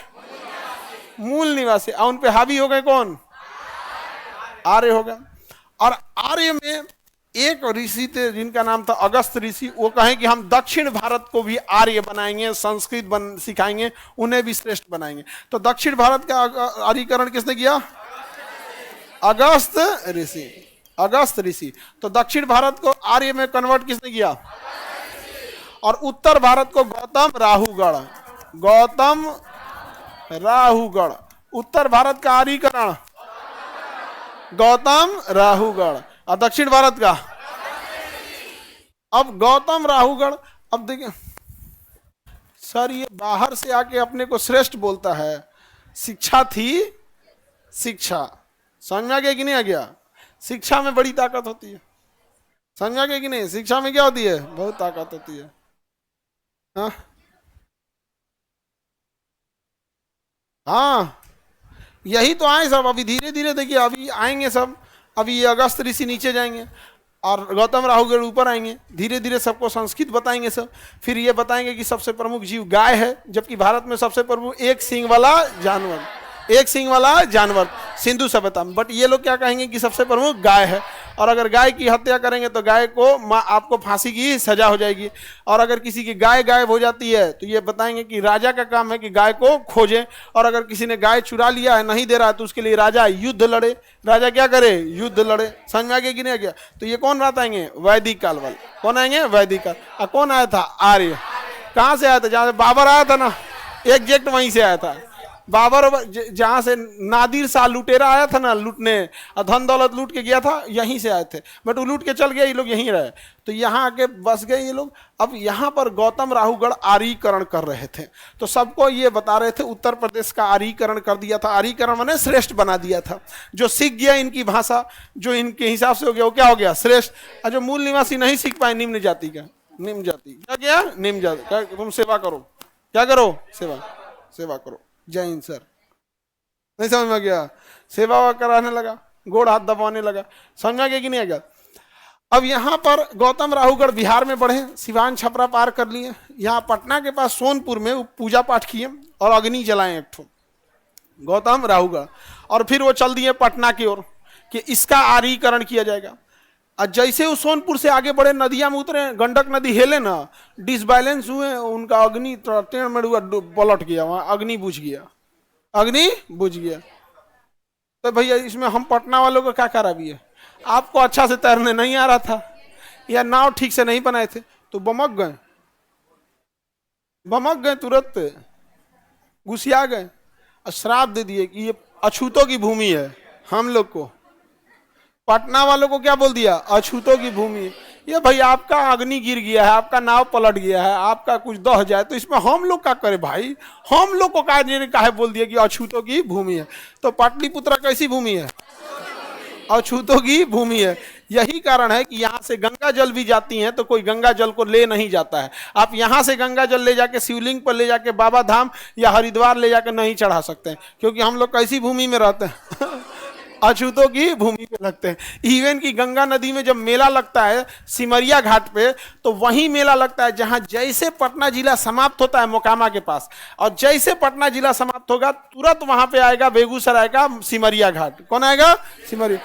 मूल निवासी। और उन पे हावी हो गए कौन? आर्य हो गए। और आर्य में एक ऋषि थे जिनका नाम था अगस्त ऋषि। वो कहें कि हम दक्षिण भारत को भी आर्य बनाएंगे, संस्कृत सिखाएंगे, उन्हें भी श्रेष्ठ बनाएंगे। तो दक्षिण भारत का आर्यीकरण किसने किया? अगस्त ऋषि। अगस्त ऋषि। तो दक्षिण भारत को आर्य में कन्वर्ट किसने किया? और उत्तर भारत को गौतम राहुगढ़। गौतम राहुगढ़। उत्तर भारत का आर्यीकरण गौतम राहुगढ़। और दक्षिण भारत का अब गौतम राहुगढ़। अब देखिए सर, ये बाहर से आके अपने को श्रेष्ठ बोलता है। शिक्षा थी, शिक्षा। समझ में आ गया कि नहीं आ गया? शिक्षा में बड़ी ताकत होती है। समझ में आ गया कि नहीं? शिक्षा में क्या होती है? बहुत ताकत होती है। हाँ, यही तो आए सब। अभी धीरे धीरे देखिए, अभी आएंगे सब। अभी ये अगस्त ऋषि नीचे जाएंगे और गौतम राहुगढ़ ऊपर आएंगे। धीरे धीरे सबको संस्कृत बताएंगे सब। फिर ये बताएंगे कि सबसे प्रमुख जीव गाय है, जबकि भारत में सबसे प्रमुख एक सींग वाला जानवर, एक सींग वाला जानवर सिंधु सभ्यता में। बट ये लोग क्या कहेंगे कि सबसे प्रमुख गाय है। और अगर गाय की हत्या करेंगे तो गाय को आपको फांसी की सजा हो जाएगी। और अगर किसी की गाय गायब हो जाती है तो ये बताएंगे कि राजा का काम है कि गाय को खोजें। और अगर किसी ने गाय चुरा लिया है, नहीं दे रहा है, तो उसके लिए राजा युद्ध लड़े। राजा क्या करे? युद्ध लड़े। समझ में आ गया कि नहीं आ गया? तो ये कौन बताएंगे? वैदिक काल वाले। कौन आएंगे? वैदिक काल। और कौन आया था? आर्य। कहाँ से आया था? जहाँ से बाबर आया था ना, एग्जैक्ट वहीं से आया था। बाबर जहां से नादिर शाह लुटेरा आया था ना लूटने, धन दौलत लूट के गया था, यहीं से आए थे। बट वो लूट के चल गया, ये लोग यहीं रहे, तो यहाँ आके बस गए ये लोग। अब यहाँ पर गौतम राहुगढ़ आर्यीकरण कर रहे थे, तो सबको ये बता रहे थे उत्तर प्रदेश का आर्यीकरण कर दिया था। आर्यीकरण मैंने श्रेष्ठ बना दिया था। जो सीख गया इनकी भाषा, जो इनके हिसाब से हो गया, वो क्या हो गया? श्रेष्ठ। और जो मूल निवासी नहीं सीख पाए, निम्न जाति का, निम्न जाति क्या किया? निम्न जाति। तुम सेवा करो। क्या करो? सेवा। सेवा करो। जय हिंद सर। नहीं समझ में गया? सेवा कराने लगा, गोड़ हाथ दबाने लगा। समझ में गया कि नहीं आ गया? अब यहाँ पर गौतम राहुगढ़ बिहार में बढ़े, सिवान छपरा पार कर लिए, यहाँ पटना के पास सोनपुर में पूजा पाठ किए और अग्नि जलाए एक ठो गौतम राहुगढ़। और फिर वो चल दिए पटना की ओर कि इसका आर्यीकरण किया जाएगा। और जैसे वो सोनपुर से आगे बढ़े, नदिया में उतरे, गंडक नदी हिले ना, डिसबैलेंस हुए, उनका अग्नि टेढ़ मेढ़ हुआ, पलट गया, वहां अग्नि बुझ गया। अग्नि बुझ गया। तो भैया इसमें हम पटना वालों को क्या खराबी है? आपको अच्छा से तैरने नहीं आ रहा था या नाव ठीक से नहीं बनाए थे तो बमक गए, बमक गए, तुरंत घुसिया गए और श्राप दे दिए कि ये अछूतों की भूमि है। हम लोग को, पटना वालों को क्या बोल दिया? अछूतों की भूमि। ये भाई आपका अग्नि गिर गया है, आपका नाव पलट गया है, आपका कुछ दह जाए, तो इसमें हम लोग क्या करें भाई? हम लोग को काहे बोल दिया कि अछूतों की भूमि है? तो पाटलिपुत्र कैसी भूमि है? अछूतों की भूमि है। यही कारण है कि यहाँ से गंगा जल भी जाती है तो कोई गंगा जल को ले नहीं जाता है। आप यहाँ से गंगा जल ले जाके शिवलिंग पर ले जाके बाबा धाम या हरिद्वार ले जाके नहीं चढ़ा सकते हैं, क्योंकि हम लोग कैसी भूमि में रहते हैं? अछूतों की भूमि पे लगते हैं। इवन की गंगा नदी में जब मेला लगता है सिमरिया घाट पे, तो वही मेला लगता है जहां जैसे पटना जिला समाप्त होता है मोकामा के पास, और जैसे पटना जिला समाप्त होगा तुरंत वहां पे आएगा बेगूसराय का सिमरिया घाट। कौन आएगा? सिमरिया।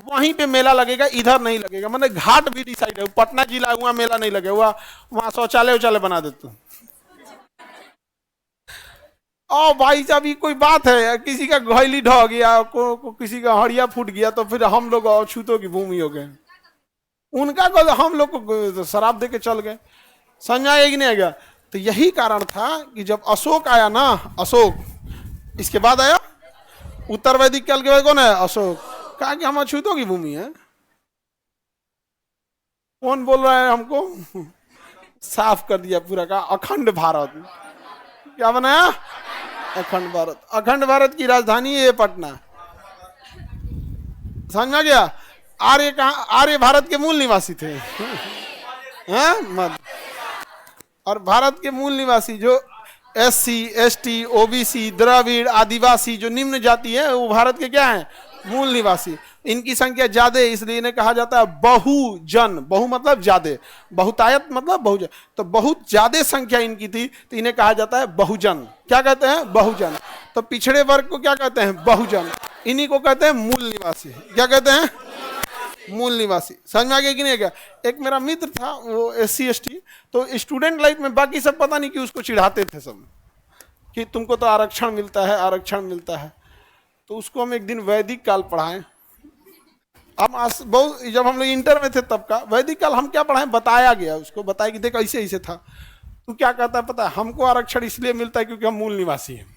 वहीं पे मेला लगेगा, इधर नहीं लगेगा। मतलब घाट भी डिसाइड है, पटना जिला हुआ मेला नहीं लगे हुआ, वहां शौचालय उचालय बना देते। ओ भाई साहब, ये कोई बात है? किसी का घोइली ढह गया, किसी का हड़िया फूट गया, तो फिर हम लोग अछूतों की भूमि हो गए। उनका को हम लोग को शराब दे के चल गए। समझ आया कि नहीं आएगा? तो यही कारण था कि जब अशोक आया ना, अशोक इसके बाद आया उत्तर वैदिक काल के बाद कौन है? अशोक। कहा कि हम अछूतों की भूमि है। कौन बोल रहा है हमको? साफ कर दिया पूरा का अखंड भारत। क्या बनाया? अखंड भारत। अखंड भारत की राजधानी है पटना। समझ में गया? आर्य कहा? आर्य भारत के मूल निवासी थे। मत। और भारत के मूल निवासी जो SC ST OBC द्रविड़ आदिवासी जो निम्न जाति है, वो भारत के क्या है? मूल निवासी। इनकी संख्या ज्यादा है, इसलिए इन्हें कहा जाता है बहुजन। बहु मतलब ज्यादा, बहुतायत मतलब बहुजन। तो बहुत ज्यादा संख्या इनकी थी, तो इन्हें कहा जाता है बहुजन। क्या कहते हैं? बहुजन। तो पिछड़े वर्ग को क्या कहते हैं? बहुजन। इन्हीं को कहते हैं मूल निवासी। क्या कहते हैं? मूल निवासी। समझ में आ गया कि नहीं? क्या एक मेरा मित्र था, वो SC ST, तो स्टूडेंट लाइफ में बाकी सब पता नहीं कि उसको चिढ़ाते थे सब कि तुमको तो आरक्षण मिलता है, आरक्षण मिलता है। तो उसको हम एक दिन वैदिक काल पढ़ाएं। हम बहुत, जब हम लोग इंटर में थे तब का वैदिक काल हम क्या पढ़ाएं, बताया गया उसको, बताया कि देख ऐसे ऐसे था। तू क्या कहता है पता है? हमको आरक्षण इसलिए मिलता है क्योंकि हम मूल निवासी हैं।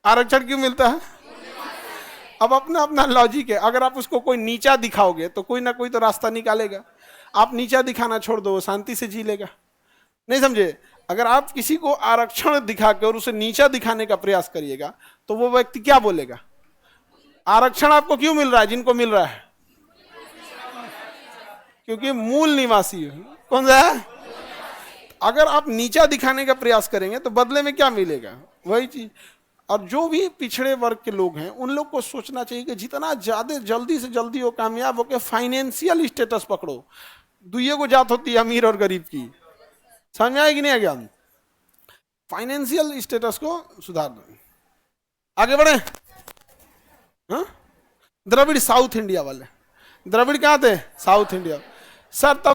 आरक्षण क्यों मिलता है? अब अपना अपना लॉजिक है। अगर आप उसको कोई नीचा दिखाओगे तो कोई ना कोई तो रास्ता निकालेगा। आप नीचा दिखाना छोड़ दो, शांति से जी लेगा। नहीं समझे? अगर आप किसी को आरक्षण दिखा के और उसे नीचा दिखाने का प्रयास करिएगा तो वो व्यक्ति क्या बोलेगा? आरक्षण आपको क्यों मिल रहा है? जिनको मिल रहा है क्योंकि मूल निवासी है। कौन सा है? अगर आप नीचा दिखाने का प्रयास करेंगे तो बदले में क्या मिलेगा? वही चीज। और जो भी पिछड़े वर्ग के लोग हैं, उन लोग को सोचना चाहिए कि जितना ज्यादा जल्दी से जल्दी वो कामयाब होकर फाइनेंशियल स्टेटस पकड़ो। दुइये को जात होती है अमीर और गरीब की। समझ में आएगी कि नहीं आएगा? फाइनेंशियल स्टेटस को सुधार दो, आगे बढ़े। हाँ? द्रविड़ साउथ इंडिया वाले, द्रविड़ कहाँ थे? South India. सर तब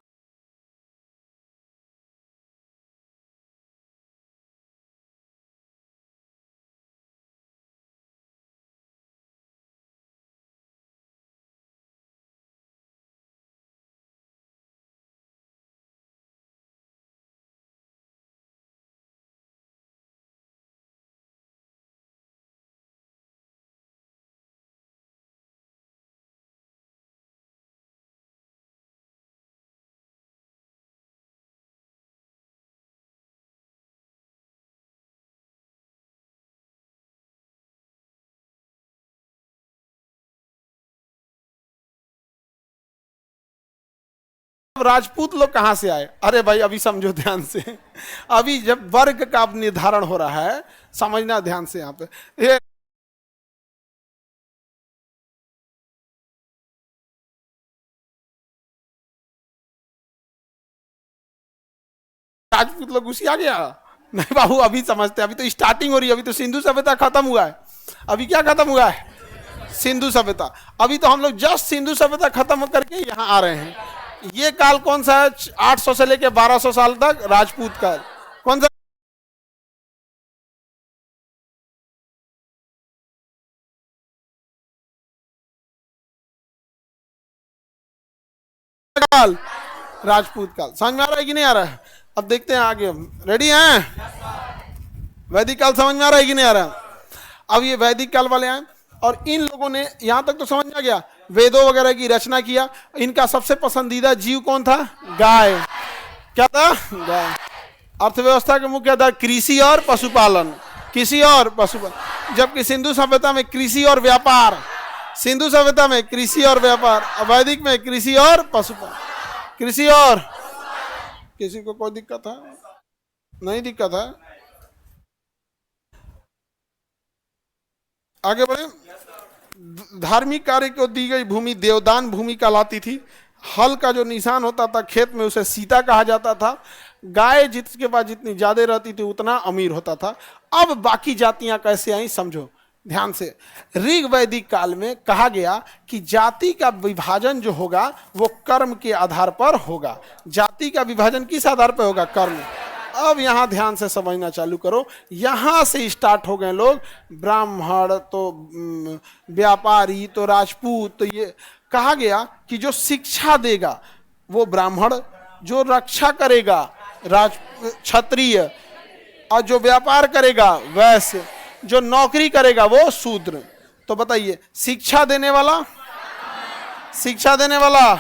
राजपूत लोग कहां से आए? अरे भाई अभी समझो ध्यान से। अभी जब वर्ग का निर्धारण हो रहा है, समझना ध्यान से। यहां पे ये राजपूत लोग घुसी आ गया। नहीं बाबू, अभी समझते, अभी तो स्टार्टिंग हो रही है। अभी तो सिंधु सभ्यता खत्म हुआ है। अभी क्या खत्म हुआ है? सिंधु सभ्यता। अभी तो हम लोग जस्ट सिंधु सभ्यता खत्म करके यहाँ आ रहे हैं। ये काल कौन सा है? 800 से लेके 1200 साल तक राजपूत काल। कौन सा काल? राजपूत काल। समझ में आ रहा है कि नहीं आ रहा है? अब देखते हैं आगे। रेडी हैं? वैदिक काल समझ में आ रहा है कि नहीं आ रहा? अब ये वैदिक काल वाले आए और इन लोगों ने यहां तक तो समझ में आ गया, वेदों वगैरह की रचना किया। इनका सबसे पसंदीदा जीव कौन था? गाय। क्या था? गाय। अर्थव्यवस्था के मुख्य था कृषि और पशुपालन। कृषि और पशुपालन। जबकि सिंधु सभ्यता में कृषि और व्यापार, सिंधु सभ्यता में कृषि और व्यापार, वैदिक में कृषि और पशुपालन। कृषि और, किसी को कोई दिक्कत है? नहीं दिक्कत है? आगे बढ़े। धार्मिक कार्य को दी गई भूमि देवदान भूमि कहलाती थी। हल का जो निशान होता था खेत में, उसे सीता कहा जाता था। गाय जिसके पास जितनी ज्यादा रहती थी उतना अमीर होता था। अब बाकी जातियां कैसे आई समझो। ध्यान से, ऋग वैदिक काल में कहा गया कि जाति का विभाजन जो होगा वो कर्म के आधार पर होगा। जाति का विभाजन किस आधार पर होगा? कर्म। अब यहां ध्यान से समझना चालू करो, यहां से स्टार्ट हो गए लोग, ब्राह्मण तो व्यापारी तो राजपूत, तो ये कहा गया कि जो शिक्षा देगा वो ब्राह्मण, जो रक्षा करेगा राज क्षत्रिय, और जो व्यापार करेगा वैश्य, जो नौकरी करेगा वो शूद्र। तो बताइए, शिक्षा देने वाला, शिक्षा देने वाला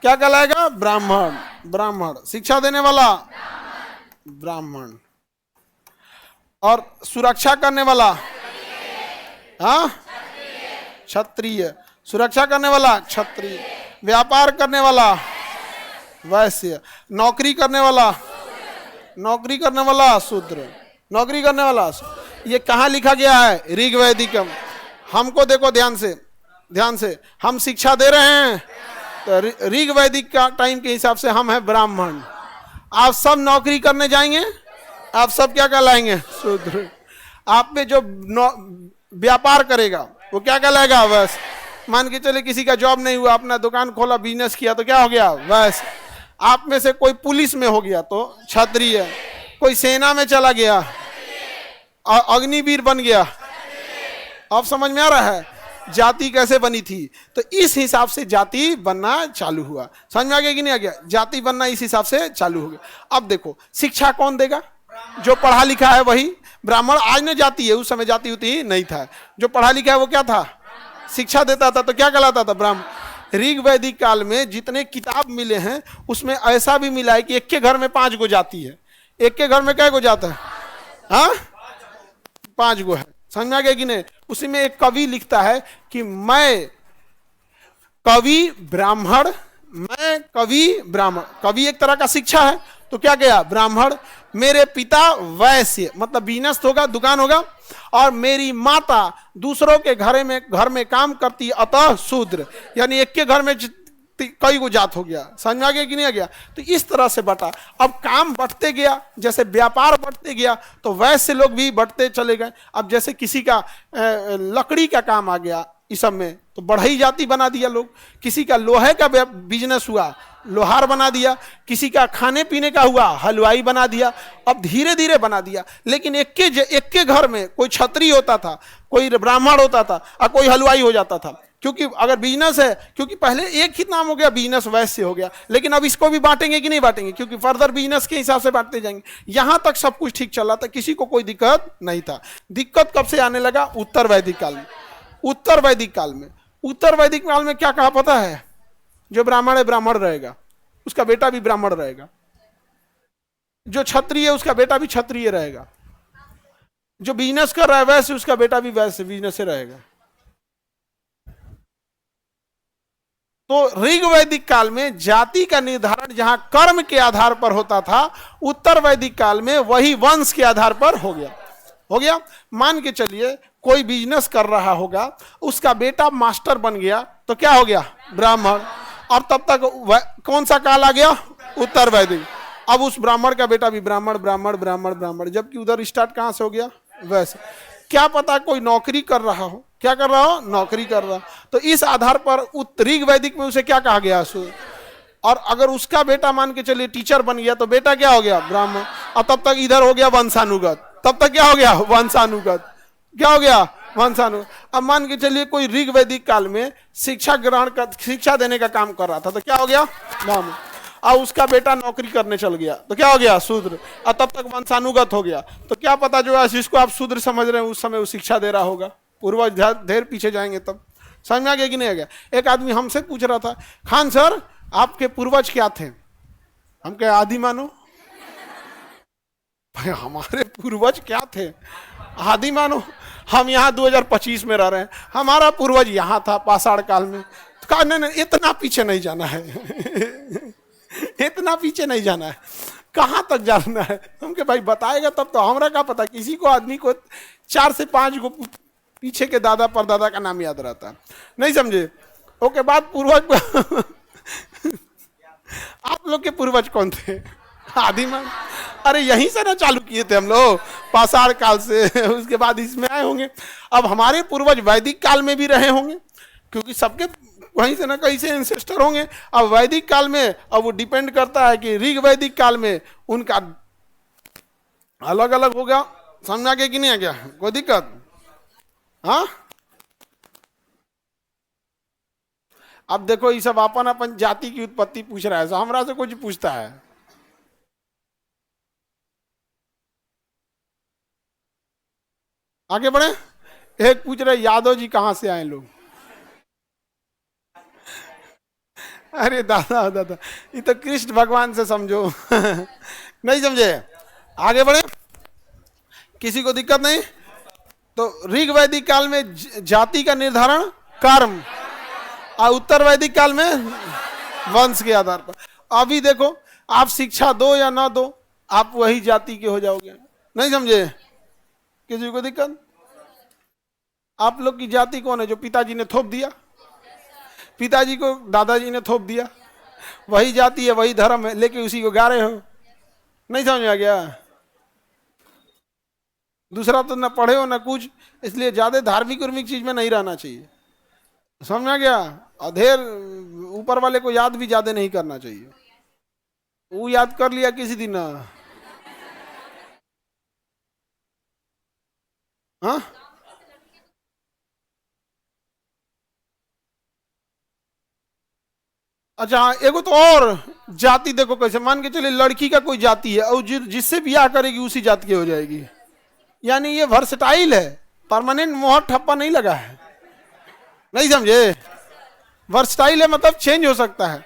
क्या कहलाएगा? ब्राह्मण। ब्राह्मण शिक्षा देने वाला ब्राह्मण, और सुरक्षा करने वाला हाँ क्षत्रिय, सुरक्षा करने वाला क्षत्रिय, व्यापार करने वाला वैश्य, नौकरी करने वाला शूद्र, नौकरी करने वाला। ये कहाँ लिखा गया है? ऋग वैदिकम। हमको देखो ध्यान से, हम शिक्षा दे रहे हैं तो ऋग वैदिक का टाइम के हिसाब से हम हैं ब्राह्मण। आप सब नौकरी करने जाएंगे, आप सब क्या कहलाएंगे? शूद्र। आप में जो व्यापार करेगा वो क्या कहलाएगा? वैश्य। मान के चले किसी का जॉब नहीं हुआ, अपना दुकान खोला, बिजनेस किया, तो क्या हो गया? वैश्य। आप में से कोई पुलिस में हो गया तो क्षत्रिय, कोई सेना में चला गया और अग्निवीर बन गया। अब समझ में आ रहा है जाति कैसे बनी थी? तो इस हिसाब से जाति बनना चालू हुआ। समझ में आ गया कि नहीं आ गया? जाति बनना इस हिसाब से चालू हो गया। अब देखो, शिक्षा कौन देगा? जो पढ़ा लिखा है वही ब्राह्मण। आज न जाति है, उस समय जाति होती ही नहीं था। जो पढ़ा लिखा है वो क्या था? शिक्षा देता था, तो क्या कहलाता था? ब्राह्मण। ऋग वैदिक काल में जितने किताब मिले हैं उसमें ऐसा भी मिला है कि एक के घर में 5 गो जाति है। एक के घर में कै गो जाता है? हाँ, 5 गो है। समझ में आ गया कि नहीं? उसी में एक कवि लिखता है कि मैं कवि ब्राह्मण, मैं कवि ब्राह्मण। कवि एक तरह का शिक्षा है, तो क्या गया? ब्राह्मण। मेरे पिता वैश्य, मतलब बिजनेस होगा, दुकान होगा, और मेरी माता दूसरों के घर में काम करती, अतः शूद्र। यानी एक के घर में कई गो जात हो गया। समझ में आ गया कि नहीं आ गया? तो इस तरह से बटा। अब काम बढ़ते गया, जैसे व्यापार बढ़ते गया तो वैसे लोग भी बढ़ते चले गए। अब जैसे किसी का लकड़ी का काम आ गया इस सब में, तो बढ़ई जाति बना दिया लोग। किसी का लोहे का बिजनेस हुआ, लोहार बना दिया। किसी का खाने पीने का हुआ, हलवाई बना दिया। अब धीरे धीरे बना दिया। लेकिन एक के घर में कोई क्षत्रिय होता था, कोई ब्राह्मण होता था, और कोई हलवाई हो जाता था। क्योंकि अगर बिजनेस है, क्योंकि पहले एक ही नाम हो गया, बिजनेस वैसे हो गया, लेकिन अब इसको भी बांटेंगे कि नहीं बांटेंगे? क्योंकि फर्दर बिजनेस के हिसाब से बांटते जाएंगे। यहां तक सब कुछ ठीक चल रहा था, किसी को कोई दिक्कत नहीं था। दिक्कत कब से आने लगा? उत्तर वैदिक काल में। उत्तर वैदिक काल में क्या कहा पता है? जो ब्राह्मण है ब्राह्मण रहेगा, उसका बेटा भी ब्राह्मण रहेगा। जो क्षत्रिय है उसका बेटा भी क्षत्रिय रहेगा। जो बिजनेस कर रहा है वैसे उसका बेटा भी वैसे बिजनेस से रहेगा। तो ऋग वैदिक काल में जाति का निर्धारण जहां कर्म के आधार पर होता था, उत्तर वैदिक काल में वही वंश के आधार पर हो गया। मान के चलिए कोई बिजनेस कर रहा होगा, उसका बेटा मास्टर बन गया, तो क्या हो गया? ब्राह्मण। अब तब तक कौन सा काल आ गया? उत्तर वैदिक। अब उस ब्राह्मण का बेटा भी ब्राह्मण, जबकि उधर स्टार्ट कहां से हो गया? वैसे। क्या पता कोई नौकरी कर रहा हो, क्या कर रहा हो? नौकरी कर रहा। तो इस आधार पर ऋग वैदिक में उसे क्या कहा गया? और अगर उसका बेटा मान के चलिए टीचर बन गया, तो बेटा क्या हो गया? ब्राह्मण। और तब तक इधर हो गया वंशानुगत। तब तक क्या हो गया? वंशानुगत। क्या हो गया? वंशानुगत। अब मान के चलिए कोई ऋग वैदिक काल में शिक्षा देने का काम कर रहा था, तो क्या हो गया? ब्राह्मण। और उसका बेटा नौकरी करने चल गया, तो क्या हो गया? शूद्र। और तब तक वंशानुगत हो गया। तो क्या पता जो जिसको आप शूद्र समझ रहे हैं उस समय वो शिक्षा दे रहा होगा। पूर्वज देर पीछे जाएंगे तब। समझ में आ गया कि नहीं आ गया? एक आदमी हमसे पूछ रहा था, खान सर आपके पूर्वज क्या थे? हम कहे आदि मानो। भाई हमारे पूर्वज क्या थे? आदि मानो। हम यहाँ 2025 में रह रहे हैं, हमारा पूर्वज यहाँ था पाषाण काल में। तो कहा नहीं, इतना पीछे नहीं जाना है। इतना पीछे नहीं जाना है। कहाँ तक जाना है? हम के भाई बताएगा तब तो। हमरा क्या पता, किसी को आदमी को 4 से 5 गो पीछे के दादा परदादा का नाम याद रहता है, नहीं समझे? ओके बाद पूर्वज। आप लोग के पूर्वज कौन थे? आदिमान। अरे यहीं से ना चालू किए थे हम लोग। पाषाण काल से उसके बाद इसमें आए होंगे। अब हमारे पूर्वज वैदिक काल में भी रहे होंगे, क्योंकि सबके वहीं से ना कहीं से एंसेस्टर होंगे। अब वैदिक काल में अब वो डिपेंड करता है कि ऋग वैदिक काल में उनका अलग अलग होगा। समझ आ गया कि नहीं आ गया? कोई दिक्कत? हाँ, अब देखो ये सब अपन अपन जाति की उत्पत्ति पूछ रहा है, तो हमरा से कुछ पूछता है। आगे बढ़े। एक पूछ रहे यादव जी कहां से आए लोग। अरे दादा दादा, ये तो कृष्ण भगवान से समझो नहीं समझे? आगे बढ़े, किसी को दिक्कत नहीं? तो ऋग वैदिक काल में जाति का निर्धारण कर्म, और उत्तर वैदिक काल में वंश के आधार पर। अभी देखो, आप शिक्षा दो या ना दो, आप वही जाति के हो जाओगे। नहीं समझे? किसी को दिक्कत? आप लोग की जाति कौन है? जो पिताजी ने थोप दिया, पिताजी को दादाजी ने थोप दिया, वही जाति है, वही धर्म है, लेके उसी को गा रहे हो। नहीं समझ आ गया? दूसरा तो ना पढ़े हो ना कुछ, इसलिए ज्यादा धार्मिक उर्मिक चीज में नहीं रहना चाहिए। समझ आ गया? अधेर ऊपर वाले को याद भी ज्यादा नहीं करना चाहिए। वो याद कर लिया किसी दिन ना। हाँ, अच्छा एगो तो और जाति देखो कैसे, मान के चले लड़की का कोई जाति है और जिससे ब्याह करेगी उसी जाति की हो जाएगी। यानी ये वर्सटाइल है, परमानेंट मोहर ठप्पा नहीं लगा है। नहीं समझे? वर्सटाइल है मतलब चेंज हो सकता है।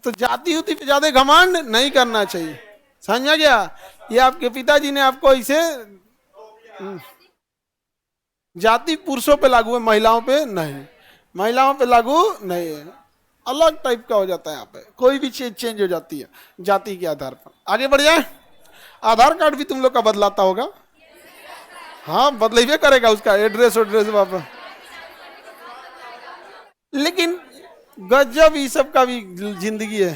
तो जाति उति पे ज्यादा घमंड नहीं करना चाहिए। समझ आ गया? ये आपके पिताजी ने आपको इसे, जाति पुरुषों पे लागू है, महिलाओं पे नहीं। महिलाओं पे लागू नहीं है, अलग टाइप का हो जाता है। यहाँ पे कोई भी चीज चेंज हो जाती है जाति के आधार पर। आगे बढ़ जाए। आधार कार्ड भी तुम लोग का बदलाता होगा? हाँ, बदलेबे करेगा उसका एड्रेस वापस। लेकिन गजब ये सब का भी जिंदगी है।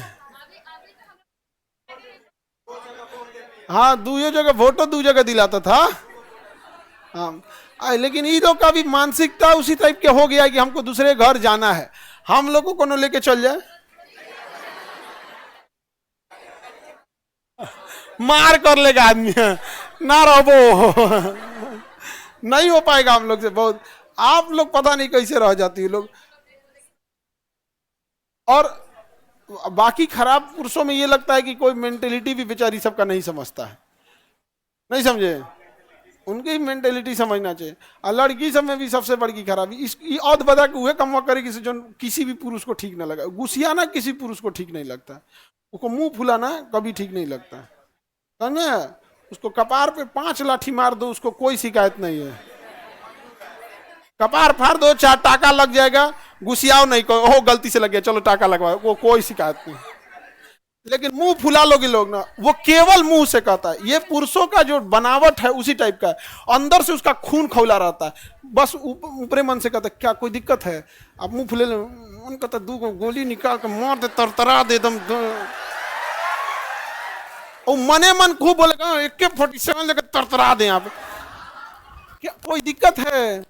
हाँ, दूसरी जगह वोटो दू जगह दिलाता था। हाँ, लेकिन ये लोग का भी मानसिकता उसी टाइप के हो गया कि हमको दूसरे घर जाना है। हम लोग को कोनो लेके चल जाए, मार कर लेगा आदमी, ना रहो नहीं हो पाएगा हम लोग से। बहुत आप लोग पता नहीं कैसे रह जाती है लोग। और बाकी खराब पुरुषों में ये लगता है कि कोई मेंटेलिटी भी बेचारी सबका नहीं समझता है। नहीं समझे? उनकी मेंटेलिटी समझना चाहिए। और लड़की सब में भी सबसे बड़ी खराबी इसकी औद बदा के हुए कमवा करेगी जो किसी भी पुरुष को ठीक ना लगा। गुस्सियाना किसी पुरुष को ठीक नहीं लगता है, उसको मुंह फुलाना कभी ठीक नहीं लगता है। समझे? उसको कपार पे 5 लाठी मार दो, उसको कोई शिकायत नहीं है। कपार फाड़ दो, 4 टाका लग जाएगा, गुस्सियाओ नहीं, को गलती से लग गया चलो टाका लगवा, वो कोई शिकायत नहीं। लेकिन मुंह फुला लोगे लोग ना, वो केवल मुंह से कहता है। ये पुरुषों का जो बनावट है उसी टाइप का है, अंदर से उसका खून खौला रहता है। बस ऊपरे मन से कहता है क्या कोई दिक्कत है? आप मुंह फुले, मन कहता 2 गोली निकाल के मार दे, तरतरा दे दम। और मने मन खूब बोलेगा AK-47 लेकर तरतरा दे। आप क्या कोई दिक्कत है?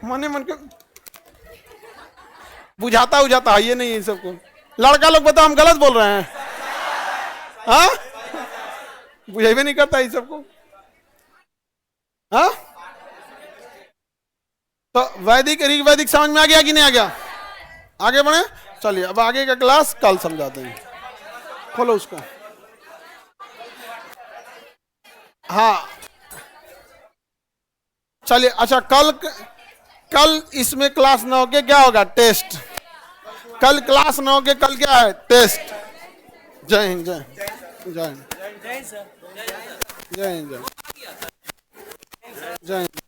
मने मन के बुझाता उजाता है ये नहीं है सबको। लड़का लोग बताओ हम गलत बोल रहे हैं? हाँ, बुझेबे नहीं करता ये सबको। हाँ, तो वैदिक ऋग वैदिक समझ में आ गया कि नहीं आ गया? आगे बढ़े। चलिए अब आगे का क्लास कल समझाते हैं। खोलो उसको। हाँ चलिए, अच्छा कल इसमें क्लास 9 के क्या होगा? टेस्ट। कल क्लास 9 के कल क्या है? टेस्ट। जय हिंद। जय जय जय हिंद। जय हिंद।